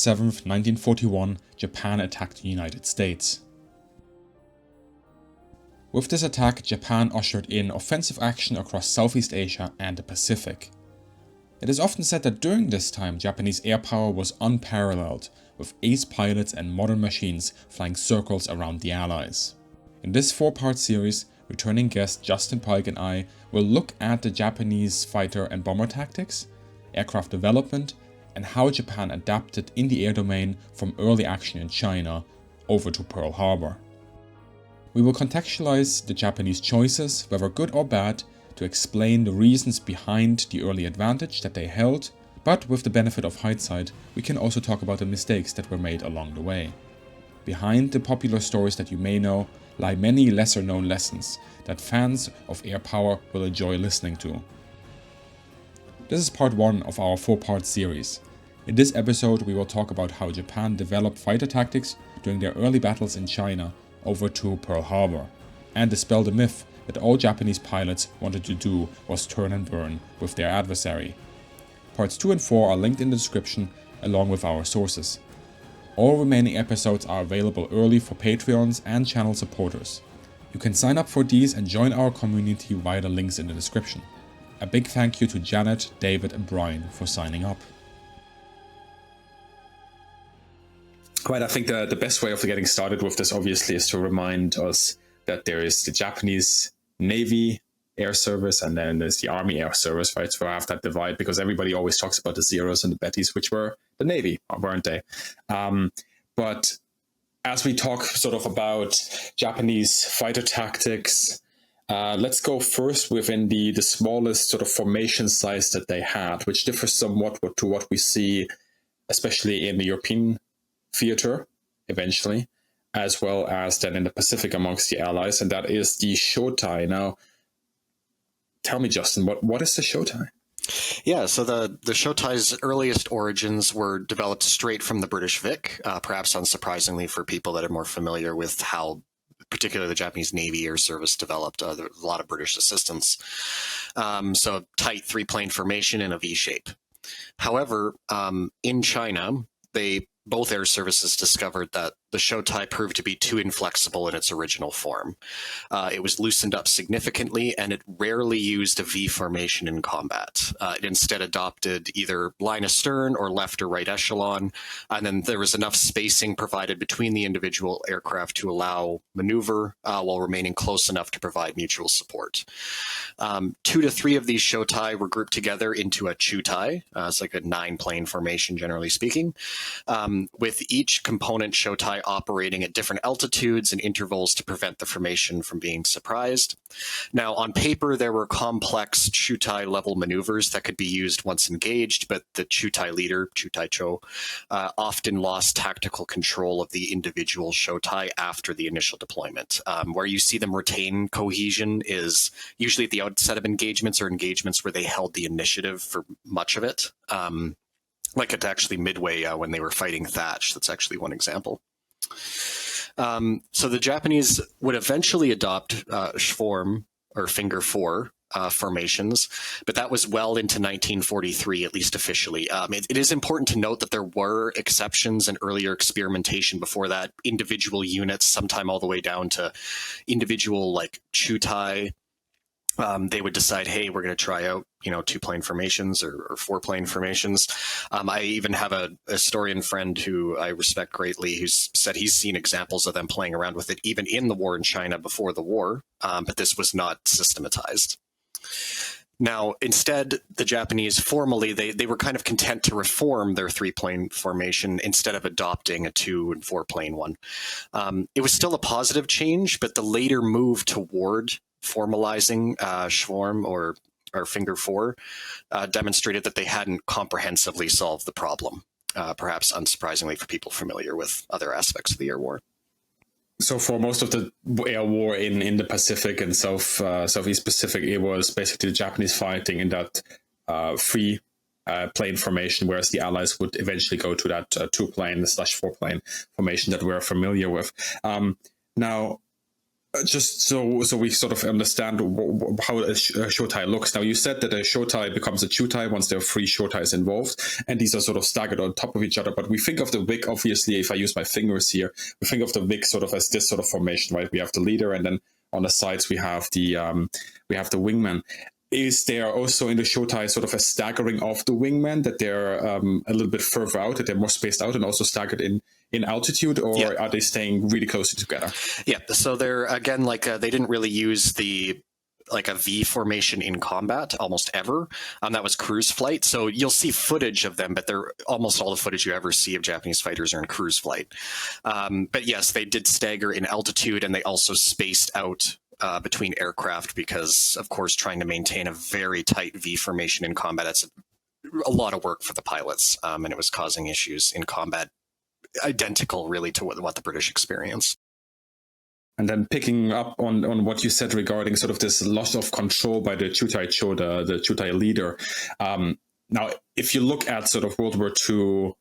7th, 1941, Japan attacked the United States. With this attack, Japan ushered in offensive action across Southeast Asia and the Pacific. It is often said that during this time, Japanese air power was unparalleled, with ace pilots and modern machines flying circles around the Allies. In this 4-part series, returning guest Justin Pike and I will look at the Japanese fighter and bomber tactics, aircraft development, and how Japan adapted in the air domain from early action in China over to Pearl Harbor. We will contextualize the Japanese choices, whether good or bad, to explain the reasons behind the early advantage that they held, but with the benefit of hindsight, we can also talk about the mistakes that were made along the way. Behind the popular stories that you may know lie many lesser known lessons that fans of air power will enjoy listening to. This is part 1 of our 4-part series. In this episode, we will talk about how Japan developed fighter tactics during their early battles in China over to Pearl Harbor, and dispel the myth that all Japanese pilots wanted to do was turn and burn with their adversary. Parts 2 and 4 are linked in the description along with our sources. All remaining episodes are available early for Patreons and channel supporters. You can sign up for these and join our community via the links in the description. A big thank you to Janet, David and Brian for signing up. Right, I think the best way of getting started with this obviously is to remind us that there is the Japanese Navy Air Service and then there's the Army Air Service, right? So I have that divide because everybody always talks about the Zeros and the Bettys, which were the Navy, weren't they? But as we talk sort of about Japanese fighter tactics, let's go first within the smallest sort of formation size that they had, which differs somewhat to what we see, especially in the European theater eventually, as well as then in the Pacific amongst the Allies, and that is the shotai. Now, tell me, Justin, what is the shotai? Yeah, so the shotai's earliest origins were developed straight from the British Vic, perhaps unsurprisingly for people that are more familiar with how particularly the Japanese Navy Air Service developed. There was a lot of British assistance. So a tight 3-plane formation in a V shape. However, in China, both air services discovered that the shotai proved to be too inflexible in its original form. It was loosened up significantly, and it rarely used a V formation in combat. It instead adopted either line astern or left or right echelon, and then there was enough spacing provided between the individual aircraft to allow maneuver while remaining close enough to provide mutual support. 2 to 3 of these shotai were grouped together into a chutai. It's like a 9-plane formation, generally speaking, with each component shotai operating at different altitudes and intervals to prevent the formation from being surprised. Now, on paper, there were complex chutai level maneuvers that could be used once engaged, but the chutai leader, chutai-cho, often lost tactical control of the individual shotai after the initial deployment. Where you see them retain cohesion is usually at the outset of engagements or engagements where they held the initiative for much of it. Like it's actually midway when they were fighting Thatch. That's actually one example. So the Japanese would eventually adopt Schwarm or Finger 4 formations, but that was well into 1943, at least officially. It is important to note that there were exceptions and earlier experimentation before that. Individual units, sometime all the way down to individual like chutai. They would decide, hey, we're going to try out, 2-plane formations or 4-plane formations. I even have a historian friend who I respect greatly who's said he's seen examples of them playing around with it even in the war in China before the war, but this was not systematized. Now, instead, the Japanese formally, they were kind of content to reform their 3-plane formation instead of adopting a 2- and 4-plane one. It was still a positive change, but the later move toward formalizing Schwarm or Finger 4 demonstrated that they hadn't comprehensively solved the problem, perhaps unsurprisingly for people familiar with other aspects of the air war. So for most of the air war in the Pacific and Southeast Pacific, it was basically the Japanese fighting in that 3-plane formation, whereas the Allies would eventually go to that 2-plane / 4-plane formation that we're familiar with. Now, Just so we sort of understand how a shotai looks. Now, you said that a shotai becomes a chutai once there are 3 shotais involved, and these are sort of staggered on top of each other. But we think of the wig, obviously, if I use my fingers here, we think of the wig sort of as this sort of formation, right? We have the leader, and then on the sides we have the wingman. Is there also in the shotai sort of a staggering of the wingmen, that they're a little bit further out, that they're more spaced out and also staggered in altitude, or are they staying really closely together? Yeah, so they're, again, like they didn't really use like a V formation in combat almost ever. That was cruise flight. So you'll see footage of them, but they're almost all the footage you ever see of Japanese fighters are in cruise flight. But yes, they did stagger in altitude, and they also spaced out between aircraft because, of course, trying to maintain a very tight V formation in combat, that's a lot of work for the pilots, and it was causing issues in combat identical really to what the British experienced. And then picking up on what you said regarding sort of this loss of control by the Chutai Cho, the Chutai leader. Now, if you look at sort of World War II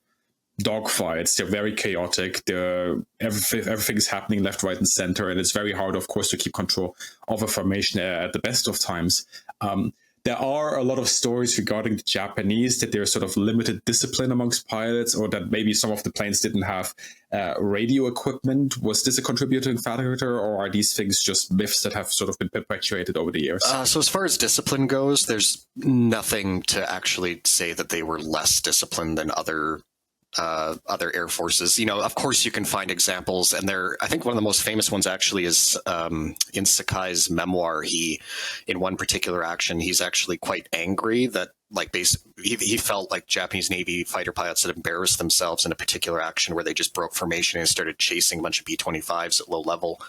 dogfights, they're very chaotic. Everything is happening left, right, and center, and it's very hard, of course, to keep control of a formation at the best of times. There are a lot of stories regarding the Japanese that there's sort of limited discipline amongst pilots, or that maybe some of the planes didn't have radio equipment. Was this a contributing factor, or are these things just myths that have sort of been perpetuated over the years? So as far as discipline goes, there's nothing to actually say that they were less disciplined than other air forces. Of course, you can find examples, and I think one of the most famous ones actually is in Sakai's memoir. In one particular action, he's actually quite angry that he felt like Japanese Navy fighter pilots had embarrassed themselves in a particular action where they just broke formation and started chasing a bunch of B-25s at low level.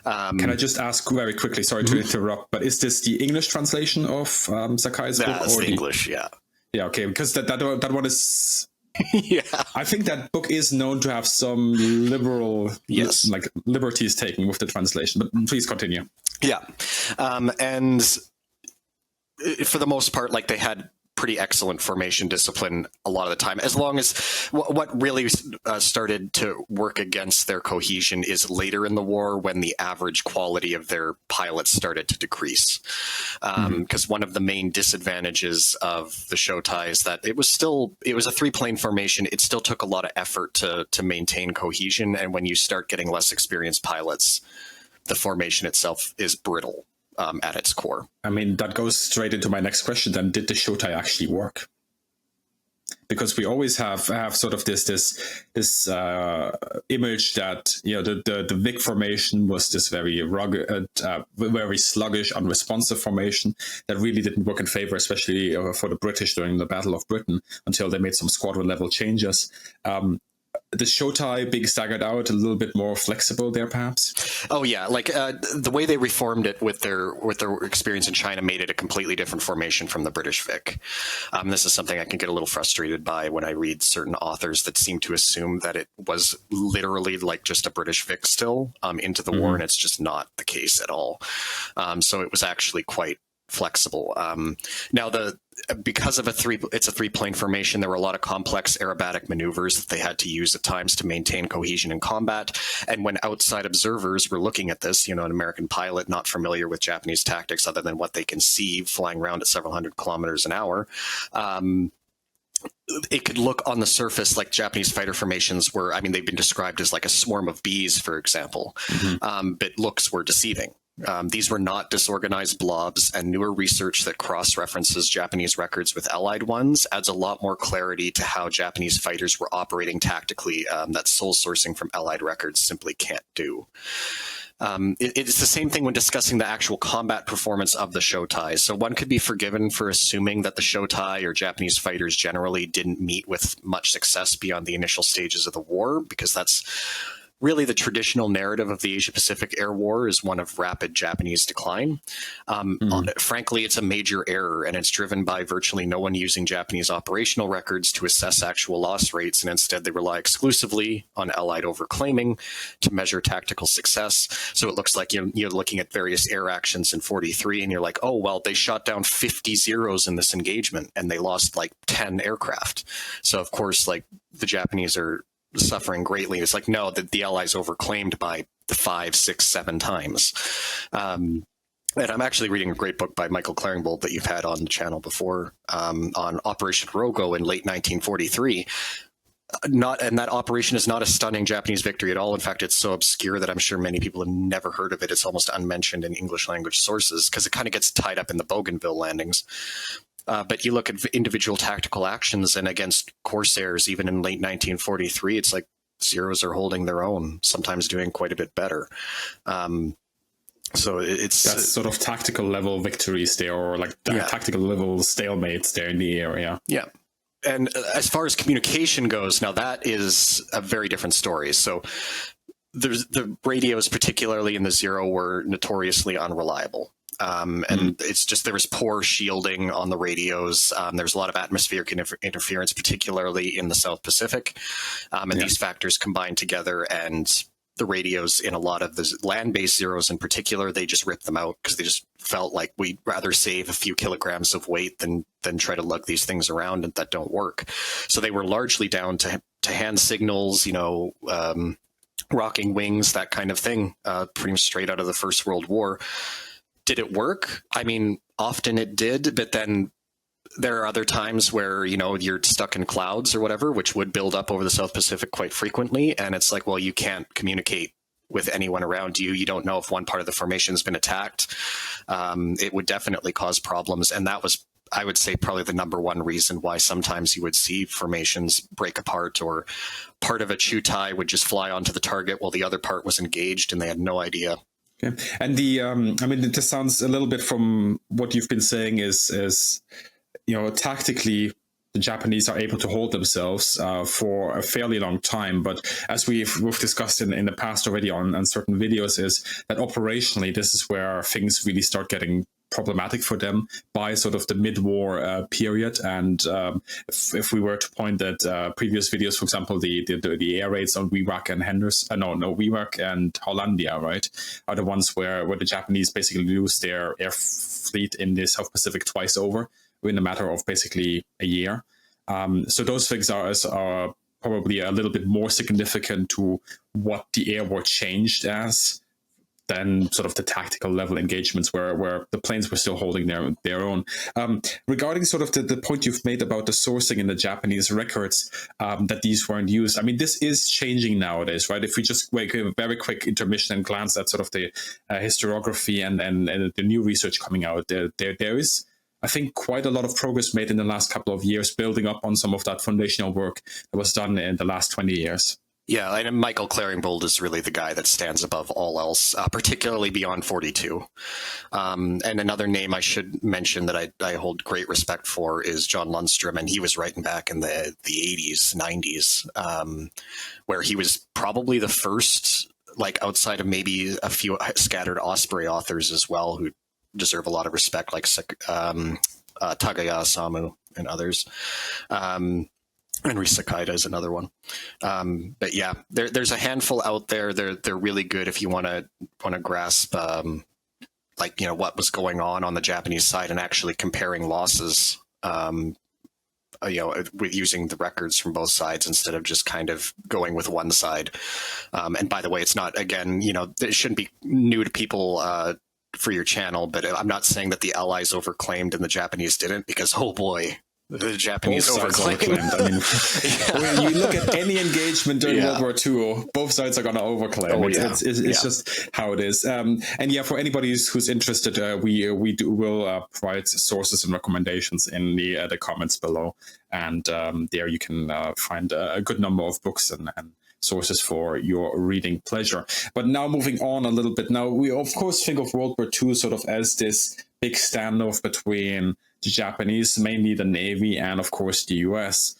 Can I just ask very quickly, sorry to interrupt, but is this the English translation of Sakai's book? That's the English, yeah. Yeah, okay, because that one is... Yeah, I think that book is known to have some liberties taken with the translation, but please continue. Yeah. And for the most part, they had pretty excellent formation discipline a lot of the time, as long as what really started to work against their cohesion is later in the war, when the average quality of their pilots started to decrease. Because one of the main disadvantages of the shotai is that it was a 3-plane formation. It still took a lot of effort to maintain cohesion. And when you start getting less experienced pilots, the formation itself is brittle. At its core. I mean, that goes straight into my next question then. Did the shotai actually work? Because we always have sort of this image that, the VIC formation was this very rugged, very sluggish, unresponsive formation that really didn't work in favor, especially for the British during the Battle of Britain, until they made some squadron level changes. The shotai being staggered out, a little bit more flexible there, perhaps? Oh yeah, the way they reformed it with their experience in China made it a completely different formation from the British VIC. This is something I can get a little frustrated by when I read certain authors that seem to assume that it was literally just a British VIC still into the war, and it's just not the case at all. So it was actually quite flexible. Now, because of it's a 3-plane formation, there were a lot of complex aerobatic maneuvers that they had to use at times to maintain cohesion in combat. And when outside observers were looking at this, an American pilot not familiar with Japanese tactics other than what they can see flying around at several hundred kilometers an hour, it could look on the surface like Japanese fighter formations were, they've been described as like a swarm of bees, for example, but looks were deceiving. These were not disorganized blobs, and newer research that cross-references Japanese records with Allied ones adds a lot more clarity to how Japanese fighters were operating tactically that soul sourcing from Allied records simply can't do. It's the same thing when discussing the actual combat performance of the shotai. So one could be forgiven for assuming that the shotai or Japanese fighters generally didn't meet with much success beyond the initial stages of the war, because that's really the traditional narrative of the Asia-Pacific Air War is one of rapid Japanese decline. Frankly, it's a major error, and it's driven by virtually no one using Japanese operational records to assess actual loss rates, and instead they rely exclusively on Allied overclaiming to measure tactical success. So it looks like you're looking at various air actions in 43, and you're like, oh, well, they shot down 50 Zeros in this engagement, and they lost 10 aircraft. So, of course, the Japanese are suffering greatly. It's no, the Allies overclaimed by 5, 6, 7 times. And I'm actually reading a great book by Michael Claringbold that you've had on the channel before, on Operation Rogo in late 1943. And that operation is not a stunning Japanese victory at all. In fact, it's so obscure that I'm sure many people have never heard of it. It's almost unmentioned in English language sources because it kind of gets tied up in the Bougainville landings. But you look at individual tactical actions, and against Corsairs, even in late 1943, it's like Zeros are holding their own, sometimes doing quite a bit better. So it's that's sort of tactical level victories there, or like tactical level stalemates there in the area. Yeah. And as far as communication goes, now that is a very different story. So there's the radios, particularly in the Zero, were notoriously unreliable. And it's just there was poor shielding on the radios. There's a lot of atmospheric interference, particularly in the South Pacific. And these factors combined together, and the radios in a lot of the land-based Zeros in particular, they just ripped them out because they just felt like we'd rather save a few kilograms of weight than try to lug these things around and that don't work. So they were largely down to hand signals, rocking wings, that kind of thing, pretty much straight out of the First World War. Did it work? I mean, often it did, but then there are other times where, you're stuck in clouds or whatever, which would build up over the South Pacific quite frequently. And it's like, well, you can't communicate with anyone around you. You don't know if one part of the formation has been attacked. It would definitely cause problems. And that was, I would say, probably the number one reason why sometimes you would see formations break apart, or part of a Chutai would just fly onto the target while the other part was engaged and they had no idea. Okay. And it just sounds a little bit from what you've been saying is tactically, the Japanese are able to hold themselves for a fairly long time. But as we've discussed in the past already on certain videos, is that operationally, this is where things really start getting problematic for them by sort of the mid-war period. And if we were to point at previous videos, for example, the air raids on Wewak and Wewak and Hollandia, right, are the ones where the Japanese basically lose their air fleet in the South Pacific twice over in a matter of basically a year. So those things are probably a little bit more significant to what the air war changed as than sort of the tactical level engagements where the planes were still holding their own. Regarding sort of the point you've made about the sourcing in the Japanese records, that these weren't used, I mean, this is changing nowadays, right? If we just make a very quick intermission and glance at sort of the historiography and the new research coming out, there is, I think, quite a lot of progress made in the last couple of years, building up on some of that foundational work that was done in the last 20 years. Yeah, and Michael Claringbold is really the guy that stands above all else, particularly beyond 42. And another name I should mention that I hold great respect for is John Lundstrom, and he was writing back in the 80s, 90s, where he was probably the first, like outside of maybe a few scattered Osprey authors as well, who deserve a lot of respect, like Tagaya Osamu and others. Henry Sakaida is another one. But yeah, there's a handful out there. They're really good if you want to grasp what was going on the Japanese side and actually comparing losses. With using the records from both sides instead of just kind of going with one side. And by the way, it's not, again, it shouldn't be new to people for your channel, but I'm not saying that the Allies overclaimed and the Japanese didn't, because, oh boy, the Japanese overclaimed. I mean, when you look at any engagement during World War II, both sides are going to overclaim. It's just how it is. And for anybody who's interested, we'll provide sources and recommendations in the comments below, and there you can find a good number of books and sources for your reading pleasure. But now moving on a little bit, now we of course think of World War II sort of as this big standoff between the Japanese, mainly the Navy, and of course the US,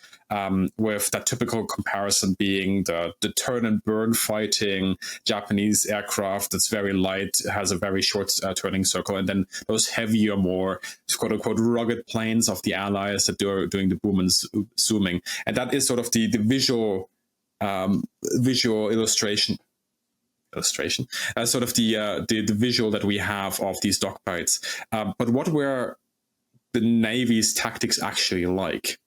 with that typical comparison being the turn and burn fighting Japanese aircraft that's very light, has a very short turning circle, and then those heavier, more quote-unquote rugged planes of the Allies that are doing the boom and zooming. And that is sort of the visual illustration, sort of the visual that we have of these dogfights. But what were the Navy's tactics actually like?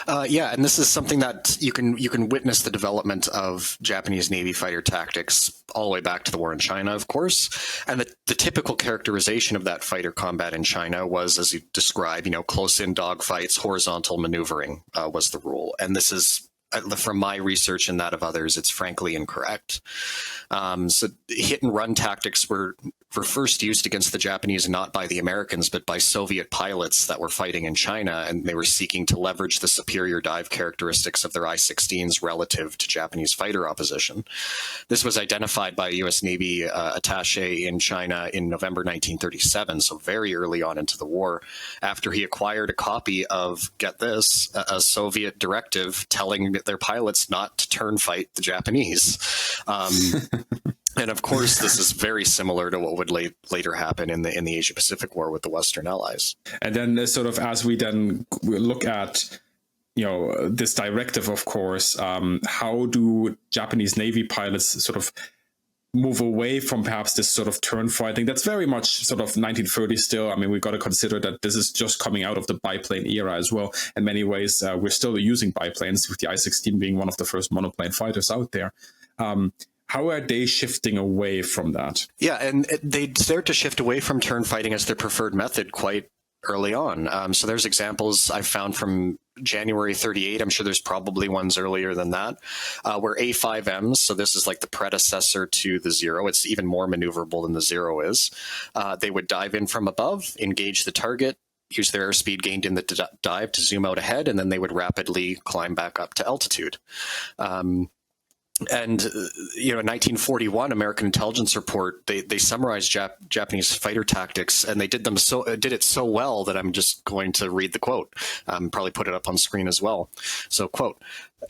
Yeah, and this is something that you can witness the development of Japanese Navy fighter tactics all the way back to the war in China, of course. And the typical characterization of that fighter combat in China was, as you described, close-in dogfights, horizontal maneuvering was the rule. And this is, from my research and that of others, it's frankly incorrect. So hit-and-run tactics were first used against the Japanese not by the Americans, but by Soviet pilots that were fighting in China, and they were seeking to leverage the superior dive characteristics of their I-16s relative to Japanese fighter opposition. This was identified by a U.S. Navy attaché in China in November 1937, so very early on into the war, after he acquired a copy of, get this, a Soviet directive telling their pilots not to turn fight the Japanese. And of course, this is very similar to what would later happen in the Asia Pacific War with the Western Allies. And then, sort of, as we then look at this directive, of course, how do Japanese Navy pilots sort of move away from perhaps this sort of turn fighting that's very much sort of 1930s still? I mean, we've got to consider that this is just coming out of the biplane era as well. In many ways, we're still using biplanes, with the I-16 being one of the first monoplane fighters out there. How are they shifting away from that? Yeah, and they start to shift away from turn fighting as their preferred method quite early on. So there's examples I found from January 38. I'm sure there's probably ones earlier than that, where A5Ms, so this is like the predecessor to the Zero. It's even more maneuverable than the Zero is. They would dive in from above, engage the target, use their airspeed gained in the dive to zoom out ahead, and then they would rapidly climb back up to altitude. And, in 1941, American intelligence report, they summarized Japanese fighter tactics, and they did it so well that I'm just going to read the quote, probably put it up on screen as well. So, quote,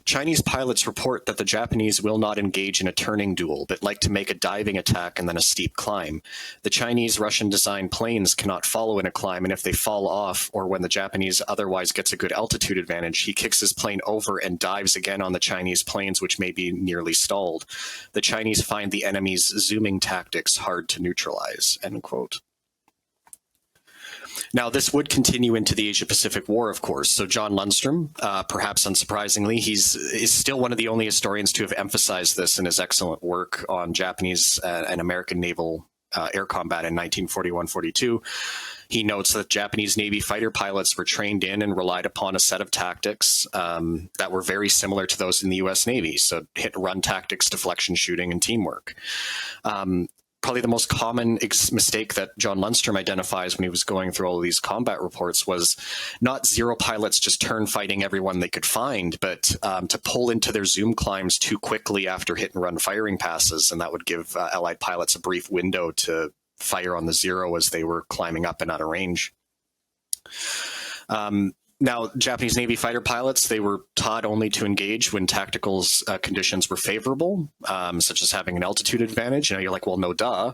Chinese pilots report that the Japanese will not engage in a turning duel, but like to make a diving attack and then a steep climb. The Chinese Russian-designed planes cannot follow in a climb, and if they fall off, or when the Japanese otherwise gets a good altitude advantage, he kicks his plane over and dives again on the Chinese planes, which may be nearly stalled. The Chinese find the enemy's zooming tactics hard to neutralize, end quote. Now, this would continue into the Asia-Pacific War, of course. So John Lundstrom, perhaps unsurprisingly, is still one of the only historians to have emphasized this in his excellent work on Japanese and American naval air combat in 1941-42. He notes that Japanese Navy fighter pilots were trained in and relied upon a set of tactics that were very similar to those in the U.S. Navy. So hit-run tactics, deflection shooting, and teamwork. Probably the most common mistake that John Lundstrom identifies when he was going through all of these combat reports was not Zero pilots just turn fighting everyone they could find, but to pull into their zoom climbs too quickly after hit-and-run firing passes, and that would give Allied pilots a brief window to fire on the Zero as they were climbing up and out of range. Now, Japanese Navy fighter pilots, they were taught only to engage when tactical conditions were favorable, such as having an altitude advantage. You're like, well, no, duh.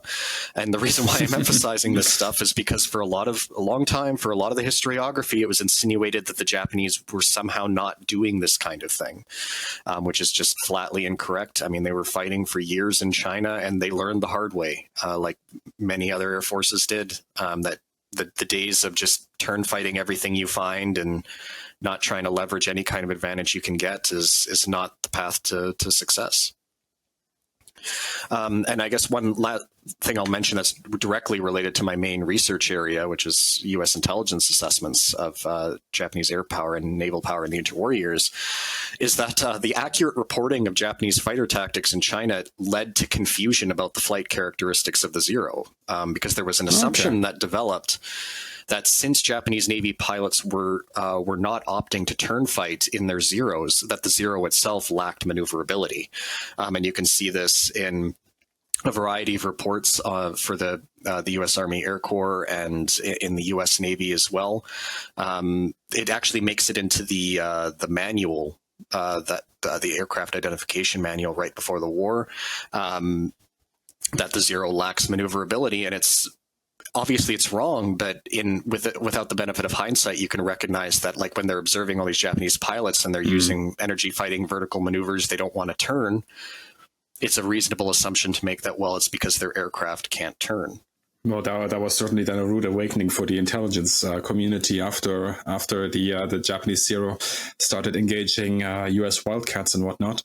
And the reason why I'm emphasizing this stuff is because for a long time, for a lot of the historiography, it was insinuated that the Japanese were somehow not doing this kind of thing, which is just flatly incorrect. I mean, they were fighting for years in China, and they learned the hard way, like many other air forces did, that the days of just turn fighting everything you find and not trying to leverage any kind of advantage you can get is not the path to success. And I guess one last thing I'll mention that's directly related to my main research area, which is U.S. intelligence assessments of Japanese air power and naval power in the interwar years, is that the accurate reporting of Japanese fighter tactics in China led to confusion about the flight characteristics of the Zero, because there was an assumption that developed that since Japanese Navy pilots were not opting to turn fight in their Zeros, that the Zero itself lacked maneuverability. And you can see this in a variety of reports for the U.S. Army Air Corps and in the U.S. Navy as well. It actually makes it into the manual, that the aircraft identification manual right before the war, that the Zero lacks maneuverability, and obviously it's wrong, but without the benefit of hindsight, you can recognize that, like, when they're observing all these Japanese pilots and they're using energy fighting vertical maneuvers, they don't want to turn. It's a reasonable assumption to make that, well, it's because their aircraft can't turn. Well, that was certainly then a rude awakening for the intelligence community after the Japanese Zero started engaging U.S. wildcats and whatnot.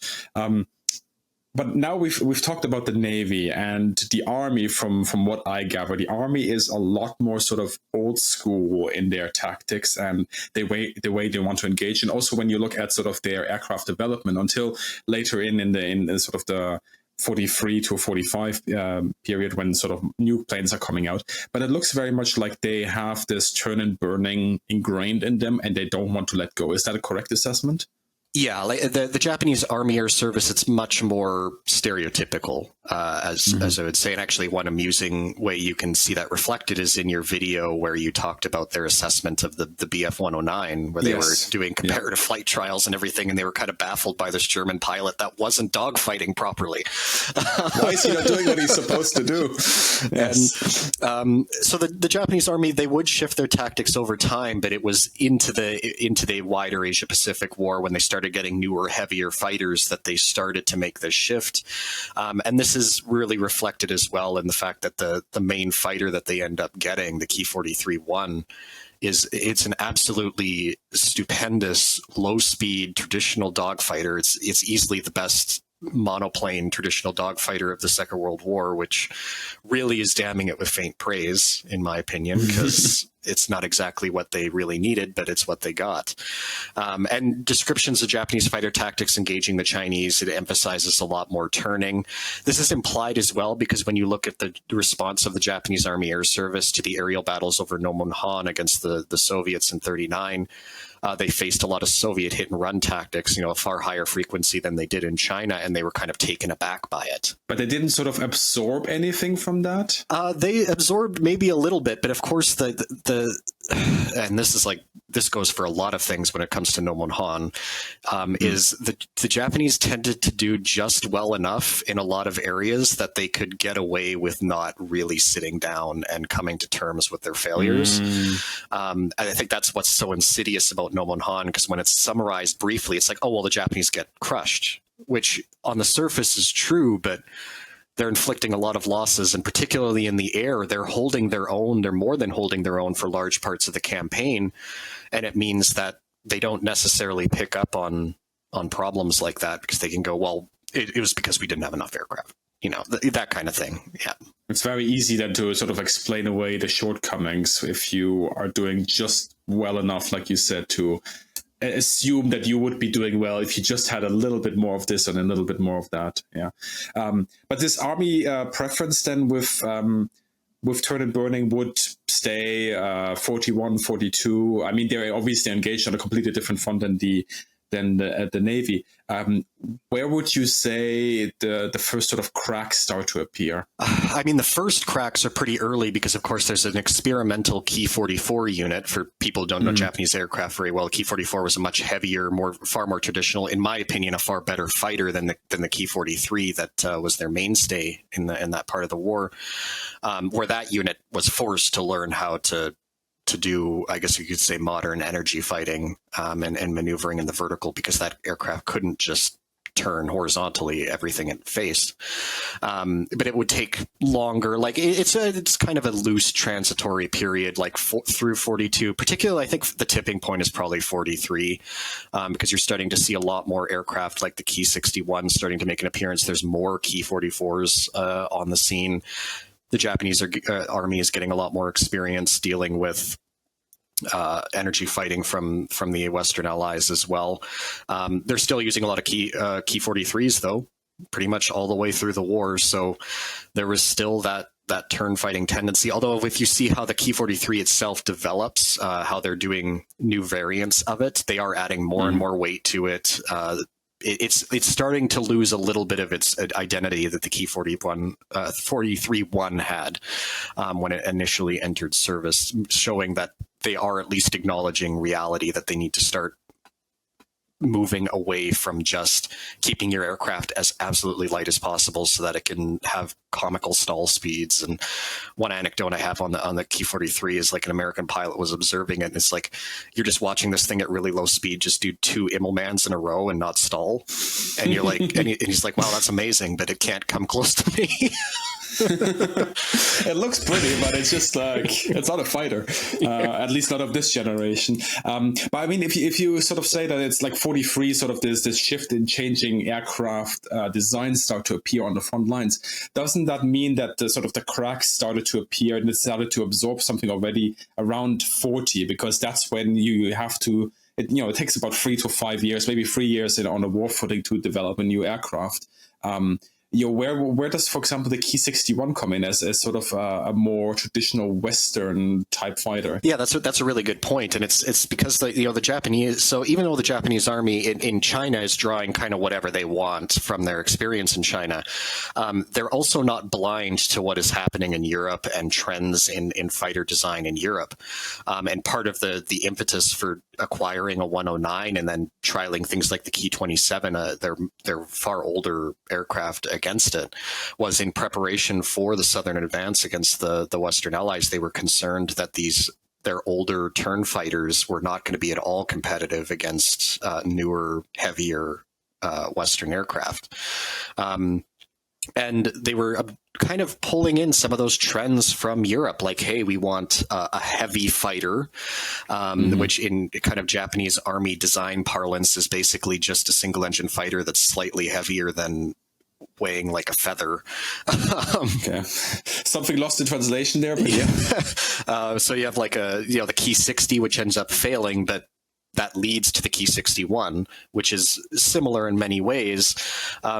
But now we've talked about the Navy and the Army. From what I gather, the Army is a lot more sort of old school in their tactics and the way they want to engage. And also when you look at sort of their aircraft development until later in the sort of the 43 to 45 period when sort of new planes are coming out. But it looks very much like they have this turn and burning ingrained in them and they don't want to let go. Is that a correct assessment? Yeah, like the Japanese Army Air Service, it's much more stereotypical, as I would say. And actually, one amusing way you can see that reflected is in your video where you talked about their assessment of the BF-109, where they were doing comparative flight trials and everything, and they were kind of baffled by this German pilot that wasn't dogfighting properly. Why is he not doing what he's supposed to do? Yes. And so the Japanese Army, they would shift their tactics over time, but it was into the wider Asia Pacific War when they started getting newer, heavier fighters that they started to make this shift. And this is really reflected as well in the fact that the main fighter that they end up getting, the Ki-43-1, it's an absolutely stupendous, low-speed, traditional dogfighter. It's easily the best monoplane traditional dogfighter of the Second World War, which really is damning it with faint praise, in my opinion, because it's not exactly what they really needed, but it's what they got. And descriptions of Japanese fighter tactics engaging the Chinese, it emphasizes a lot more turning. This is implied as well because when you look at the response of the Japanese Army Air Service to the aerial battles over Nomonhan against the Soviets in 1939, they faced a lot of Soviet hit and run tactics, a far higher frequency than they did in China, and they were kind of taken aback by it. But they didn't sort of absorb anything from that? They absorbed maybe a little bit, but of course and this goes for a lot of things when it comes to Nomonhan, is the Japanese tended to do just well enough in a lot of areas that they could get away with not really sitting down and coming to terms with their failures. I think that's what's so insidious about Nomonhan, because when it's summarized briefly, it's like, oh, well, the Japanese get crushed, which on the surface is true, but they're inflicting a lot of losses, and particularly in the air, they're holding their own. They're more than holding their own for large parts of the campaign, and it means that they don't necessarily pick up on problems like that because they can go, well, it was because we didn't have enough aircraft, that kind of thing. Yeah. It's very easy then to sort of explain away the shortcomings if you are doing just well enough, like you said, to assume that you would be doing well if you just had a little bit more of this and a little bit more of that. Yeah. But this Army preference then with turn and burning would stay 41, 42. I mean, they're obviously engaged on a completely different front than the Navy. Where would you say the first sort of cracks start to appear? I mean, the first cracks are pretty early because, of course, there's an experimental Ki-44 unit. For people who don't know Japanese aircraft very well, Ki-44 was a much heavier, far more traditional, in my opinion, a far better fighter than the Ki-43 that was their mainstay in that part of the war, where that unit was forced to learn how to do, I guess you could say, modern energy fighting and maneuvering in the vertical, because that aircraft couldn't just turn horizontally everything it faced. But it would take longer. Like it's kind of a loose transitory period, like through 42. Particularly, I think the tipping point is probably 43, because you're starting to see a lot more aircraft like the Ki-61 starting to make an appearance. There's more Ki-44s on the scene. The Japanese Army is getting a lot more experience dealing with energy fighting from the Western Allies as well. They're still using a lot of Ki-43s, though, pretty much all the way through the war. So there was still that turn fighting tendency. Although if you see how the Ki-43 itself develops, how they're doing new variants of it, they are adding more and more weight to it. It's starting to lose a little bit of its identity that the Ki-43-1 had when it initially entered service, showing that they are at least acknowledging reality, that they need to start moving away from just keeping your aircraft as absolutely light as possible so that it can have comical stall speeds. And one anecdote I have on the Ki-43 is like an American pilot was observing it, and it's like you're just watching this thing at really low speed just do 2 Immelmans in a row and not stall, and you're like and he's like, wow, that's amazing, but it can't come close to me. It looks pretty, but it's just like, it's not a fighter, at least not of this generation. But I mean, if you sort of say that it's like 43, sort of this shift in changing aircraft designs start to appear on the front lines, doesn't that mean that the sort of the cracks started to appear and it started to absorb something already around 40? Because that's when you have to, it takes about 3 to 5 years, maybe 3 years on a war footing to develop a new aircraft. Where does, for example, the Ki-61 come in as sort of a more traditional Western type fighter? Yeah, that's a really good point, and it's because the Japanese. So even though the Japanese army in China is drawing kind of whatever they want from their experience in China, they're also not blind to what is happening in Europe and trends in fighter design in Europe. And part of the impetus for acquiring a 109 and then trialing things like the Ki-27, their far older aircraft against it, was in preparation for the Southern advance against the Western Allies. They were concerned that their older turn fighters were not going to be at all competitive against newer, heavier Western aircraft. And they were kind of pulling in some of those trends from Europe, like, hey, we want a heavy fighter, which in kind of Japanese army design parlance is basically just a single engine fighter that's slightly heavier than weighing like a feather. Okay. Something lost in translation there, but yeah. So you have like the Ki-60, which ends up failing, but that leads to the Ki-61, which is similar in many ways.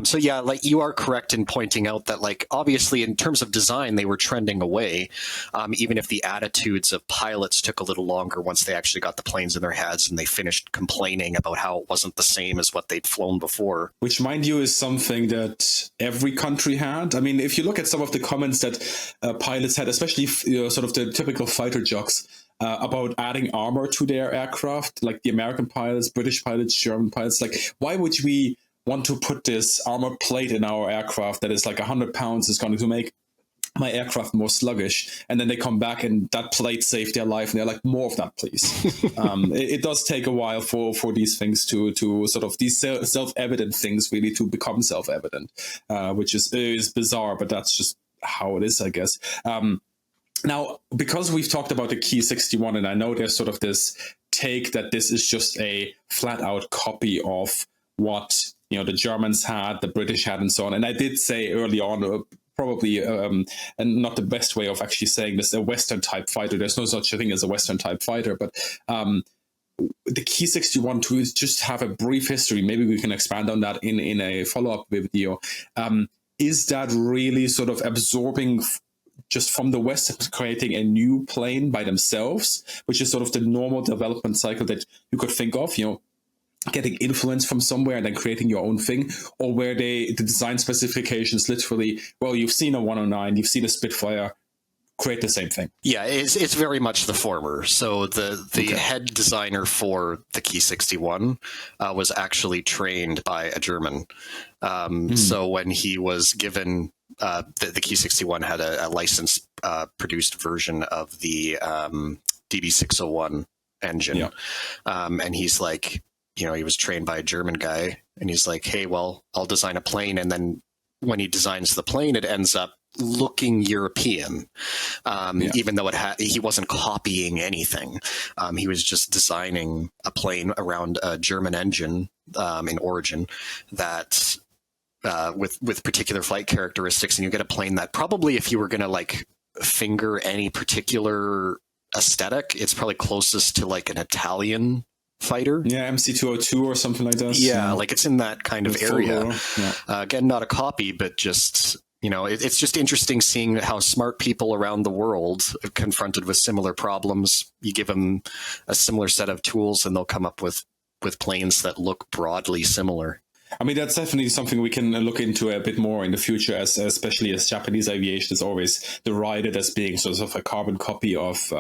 So yeah, like you are correct in pointing out that, like, obviously in terms of design, they were trending away, even if the attitudes of pilots took a little longer once they actually got the planes in their heads and they finished complaining about how it wasn't the same as what they'd flown before. Which, mind you, is something that every country had. I mean, if you look at some of the comments that pilots had, especially sort of the typical fighter jocks, about adding armor to their aircraft, like the American pilots, British pilots, German pilots. Like, why would we want to put this armor plate in our aircraft that is like 100 pounds is going to make my aircraft more sluggish? And then they come back and that plate saved their life and they're like, more of that, please. It does take a while for these things to sort of, these self-evident things really to become self-evident, which is bizarre, but that's just how it is, I guess. Now, because we've talked about the Ki-61, and I know there's sort of this take that this is just a flat-out copy of what the Germans had, the British had, and so on. And I did say early on, probably, and not the best way of actually saying this, a Western-type fighter. There's no such a thing as a Western-type fighter, but the Ki-61 to just have a brief history. Maybe we can expand on that in a follow-up video. Is that really sort of absorbing just from the West, creating a new plane by themselves, which is sort of the normal development cycle that you could think of, getting influence from somewhere and then creating your own thing? Or where the design specifications literally, well, you've seen a 109, you've seen a Spitfire, create the same thing? Yeah, it's very much the former. So the head designer for the Ki-61 was actually trained by a German. So when he was given the Ki-61 had a licensed produced version of the DB601 engine. And he's like, he was trained by a German guy, and he's like, hey, well, I'll design a plane. And then when he designs the plane, it ends up looking European, even though he wasn't copying anything. He was just designing a plane around a German engine in origin that with particular flight characteristics, and you get a plane that probably, if you were going to like finger any particular aesthetic, it's probably closest to like an Italian fighter. Yeah, MC202 or something like that. Yeah, like it's in that kind of area. Again, not a copy, but just, it's just interesting seeing how smart people around the world, confronted with similar problems, you give them a similar set of tools and they'll come up with planes that look broadly similar. I mean, that's definitely something we can look into a bit more in the future, especially as Japanese aviation is always derided as being sort of a carbon copy of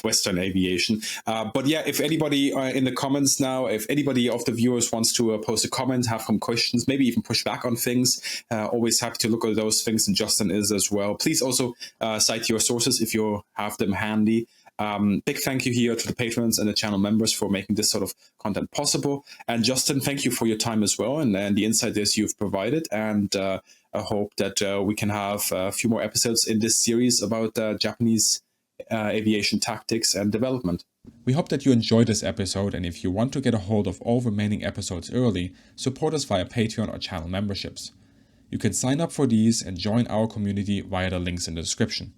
Western aviation. But yeah, if anybody in the comments now, if anybody of the viewers wants to post a comment, have some questions, maybe even push back on things, always happy to look at those things, and Justin is as well. Please also cite your sources if you have them handy. Big thank you here to the patrons and the channel members for making this sort of content possible. And Justin, thank you for your time as well and the insights you've provided. And I hope that we can have a few more episodes in this series about Japanese aviation tactics and development. We hope that you enjoyed this episode, and if you want to get a hold of all remaining episodes early, support us via Patreon or channel memberships. You can sign up for these and join our community via the links in the description.